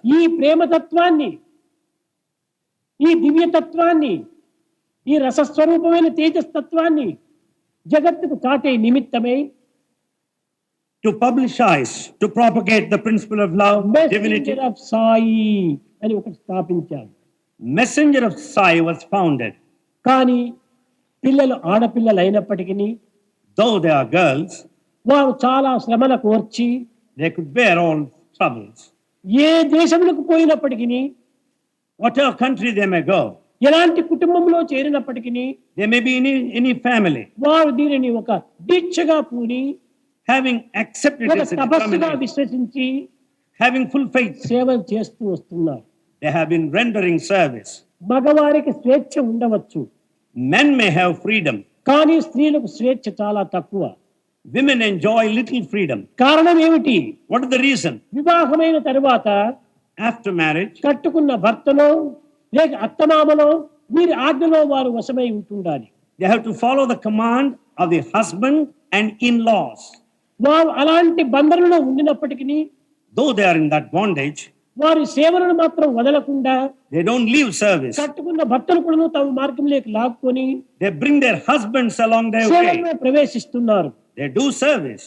ఈ ప్రేమతత్వాన్ని, ఈ దివ్యతత్వాన్ని, ఈ రసస్వరూపమైన తేజస్తత్వాన్ని జగత్తుకు చాటే నిమిత్తమై to publicize, to propagate the principle of love, divinity. Messenger of Sai అని ఒకటి స్థాపించారు. Messenger of Sai was founded. కానీ పిల్లలు ఆడపిల్లలు అయినప్పటికీ Though they are girls, వారు చాలా శ్రమల కోర్చి they could bear all troubles. A దేశములకు పోయినప్పటికీ, Whatever country they may go, ఎలాంటి కుటుంబంలో చేరినప్పటికీ they may be in any family, వారు దీనిని ఒక దీక్షగా పూని, having accepted ఒక it as a తపస్సుగా determination, విశ్వసించి having full faith, సేవలు చేస్తూ వస్తున్నారు. they have been rendering service. మగవారికి స్వేచ్ఛ ఉండవచ్చు, Men may have freedom. కానీ స్త్రీలకు స్వేచ్ఛ చాలా తక్కువ. Women enjoy little freedom. కారణం ఏమిటి? What is the reason? వివాహమైన తరువాత After marriage, కట్టుకున్న భర్తలో లేక అత్తమామలో వీరి ఆజ్ఞలో వారు వశమై ఉంటుండాలి. they have to follow the command of the husband and in-laws. వారు అలాంటి బంధనలో ఉండినప్పటికీ Though they are in that bondage, వారి సేవలను మాత్రం వదలకుండా they don't leave service. కట్టుకున్న భర్తలు కూడా తమ మార్గంలోకి లాక్కొని They bring their husbands along their way. సేవలో ప్రవేశిస్తున్నారు. They do service.